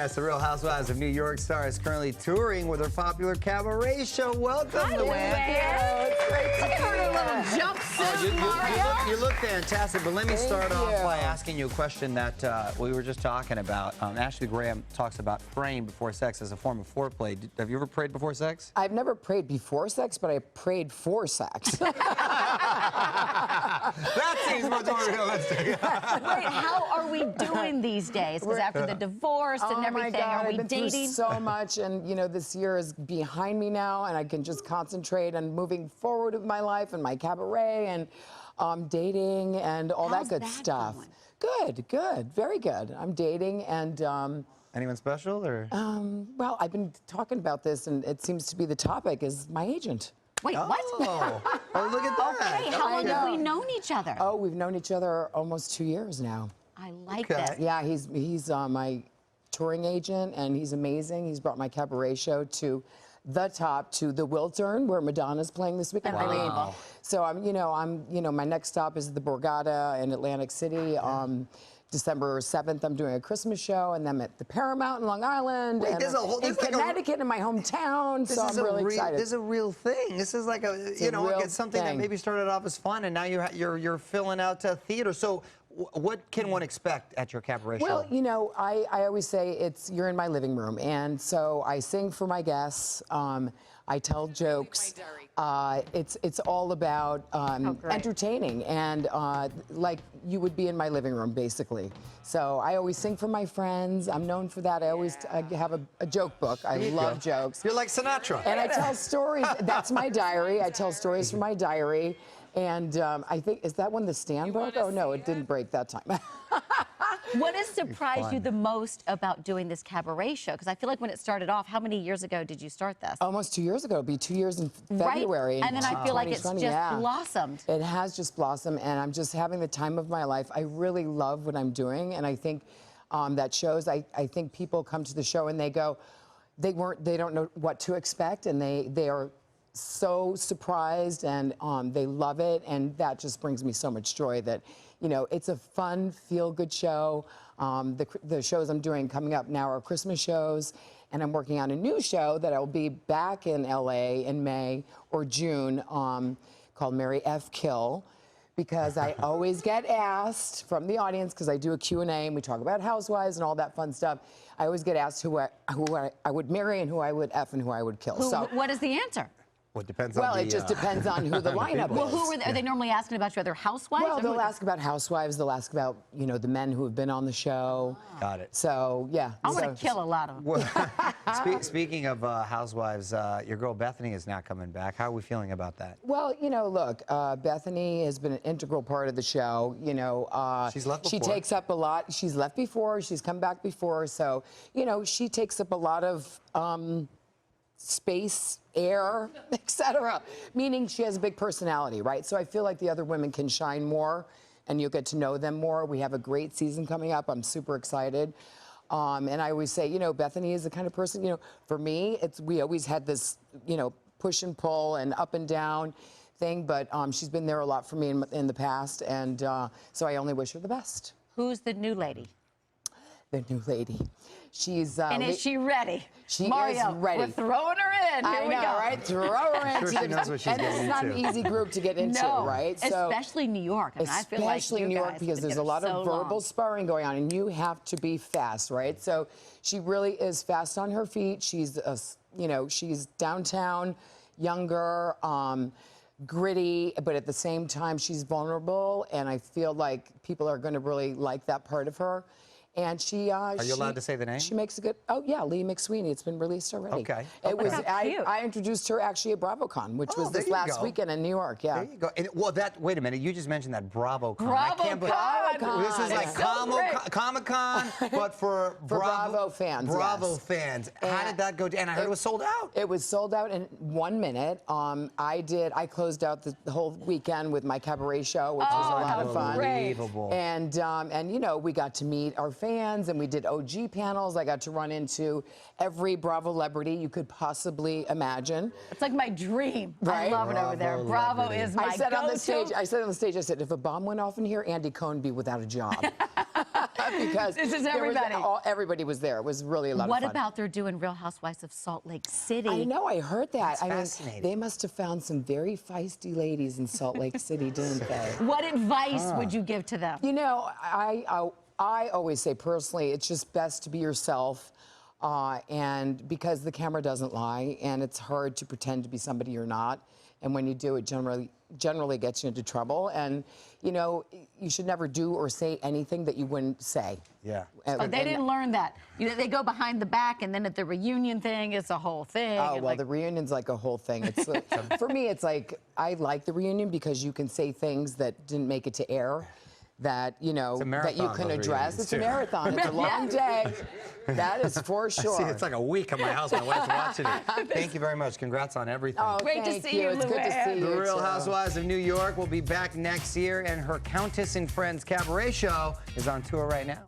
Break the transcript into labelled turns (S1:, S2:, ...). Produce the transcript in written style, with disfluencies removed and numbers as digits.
S1: Yes, the Real Housewives of New York star is currently touring with her popular Cabaret Show. Welcome, Luann.
S2: It's great to
S3: Look at her in a little jumpsuit, Mario.
S1: You look fantastic, but let me start off by asking you a question that we were just talking about. Ashley Graham talks about praying before sex as a form of foreplay. Have you ever prayed before sex?
S2: I've never prayed before sex, but I prayed for sex.
S1: That seems much more realistic.
S3: Wait, how are we doing these days? Because after the divorce and everything,
S2: my God,
S3: are we
S2: I've been
S3: dating?
S2: through so much, and you know, this year is behind me now, and I can just concentrate on moving forward with my life and my cabaret and dating and all
S3: How's
S2: that good
S3: that
S2: stuff.
S3: going?
S2: Good, very good. I'm dating and.
S1: Anyone special or?
S2: Well, I've been talking about this, and it seems to be the topic is my agent.
S3: Wait, what?
S1: Oh, look at that.
S3: Okay, how long have we known each other?
S2: Oh, we've known each other almost 2 years now.
S3: I like
S1: Okay.
S3: that.
S2: Yeah, he's my touring agent, and he's amazing. He's brought my cabaret show to the top, to the Wiltern, where Madonna's playing this weekend.
S1: Wow.
S2: I mean, so my next stop is the Borgata in Atlantic City. December 7th, I'm doing a Christmas show, and then I'm at the Paramount in Long Island,
S1: Wait,
S2: and
S1: there's a whole-
S2: in
S1: there's like a-
S2: Connecticut, in my hometown. So I'm really excited.
S1: This is a real thing. This is like
S2: a real
S1: it's something that
S2: thing.
S1: maybe started off as fun, and now you're filling out theater. So, what can one expect at your cabaret show?
S2: Well, you know, I always say you're in my living room, and so I sing for my guests. I tell jokes. It's all about entertaining, and like you would be in my living room, basically. So I always sing for my friends. I'm known for that. I always have a joke book. I love jokes.
S1: You're like Sinatra.
S2: And I tell stories. That's my diary. I tell stories from my diary. And I think, is that when the stand broke? Oh, no, it didn't break that time.
S3: What has surprised you the most about doing this cabaret show? Because I feel like when it started off, how many years ago did you start this?
S2: Almost 2 years ago. It'll be 2 years in February.
S3: Right? And then I feel like it's just
S2: 2020,
S3: blossomed.
S2: It has just blossomed, and I'm just having the time of my life. I really love what I'm doing, and I think that shows. I think people come to the show and they go, they don't know what to expect, and they are so surprised, and they love it, and that just brings me so much joy that, you know, it's a fun, feel-good show. The shows I'm doing coming up now are Christmas shows, and I'm working on a new show that I'll be back in LA in May or June called Mary F. Kill, because I always get asked from the audience, because I do a Q&A and we talk about housewives and all that fun stuff. I always get asked who I would marry and who I would F and who I would kill.
S3: What is the answer?
S1: Well, it depends
S2: Well,
S1: on
S2: it just depends on who the lineup is.
S3: Well, are they normally asking about your other housewives?
S2: Well, they'll ask about housewives. They'll ask about, you know, the men who have been on the show.
S1: Got it.
S2: So, yeah.
S3: I want to kill a lot of them.
S1: Speaking of housewives, your girl Bethenny is now coming back. How are we feeling about that?
S2: Well, you know, look, Bethenny has been an integral part of the show. You know,
S1: she's left
S2: she
S1: before.
S2: takes up a lot. She's left before. She's come back before. So, you know, she takes up a lot of space, air, etc. Meaning she has a big personality, right? So I feel like the other women can shine more, and you'll get to know them more. We have a great season coming up. I'm super excited. And I always say, you know, Bethenny is the kind of person, you know, for me, we always had this, you know, push and pull and up and down thing, but she's been there a lot for me in the past, and so I only wish her the best.
S3: Who's the new lady?
S2: The new lady. She's
S3: and is she ready?
S2: She
S3: Mario,
S2: is ready.
S3: we're throwing her in. Here we go.
S2: Right? Throw her in.
S1: I'm sure she knows what she's
S2: and
S1: getting
S2: it's not
S1: into.
S2: an easy group to get into,
S3: No,
S2: right?
S3: especially New York. I mean, I feel like
S2: Especially New York, because there's a lot of verbal sparring going on, and you have to be fast, right? So she really is fast on her feet. She's, you know, she's downtown, younger, gritty, but at the same time, she's vulnerable, and I feel like people are going to really like that part of her. And she,
S1: Are you allowed to say the name?
S2: She makes a good, oh yeah, Lee McSweeney. It's been released already.
S1: Okay.
S2: It was,
S3: cute.
S2: I introduced her actually at BravoCon, which was this last weekend in New York, yeah.
S1: There you go. And, well, wait a minute. You just mentioned that BravoCon.
S3: BravoCon.
S1: This is like Comic-Con, but for
S2: Bravo fans,
S1: Bravo
S2: yes.
S1: fans. How did that go? And I heard it was sold out.
S2: It was sold out in 1 minute. I closed out the whole weekend with my cabaret show, which was a lot of fun.
S1: Unbelievable.
S2: And you know, we got to meet our fans, and we did OG panels. I got to run into every Bravo celebrity you could possibly imagine.
S3: It's like my dream.
S2: Right?
S3: I love it over there. Bravo is my
S2: I said
S3: go-to.
S2: on the stage, I said, if a bomb went off in here, Andy Cohen would be without a job. because
S3: This is everybody.
S2: Everybody was there. It was really a lot of
S3: What
S2: fun.
S3: about they're doing Real Housewives of Salt Lake City?
S2: I know, I heard that.
S1: That's fascinating.
S2: They must have found some very feisty ladies in Salt Lake City, didn't they?
S3: What advice would you give to them?
S2: You know, I always say personally, it's just best to be yourself, and because the camera doesn't lie, and it's hard to pretend to be somebody you're not, and when you do, it generally gets you into trouble. And you know, you should never do or say anything that you wouldn't say.
S1: Yeah.
S3: Oh, they didn't learn that. You know, they go behind the back, and then at the reunion thing, it's a whole thing.
S2: Oh,
S3: and
S2: well,
S3: like,
S2: the reunion's like a whole thing. It's for me, it's like I like the reunion because you can say things that didn't make it to air, that you know that you can address. It's a marathon. It's a long day. That is for sure.
S1: See, it's like a week at my house. My wife's watching it. Thank you very much. Congrats on everything.
S2: Oh,
S3: Great to
S2: thank
S3: see you,
S2: It's good to see
S3: Luann.
S2: you.
S1: The Real
S2: too.
S1: Housewives of New York will be back next year, and her Countess and Friends Cabaret Show is on tour right now.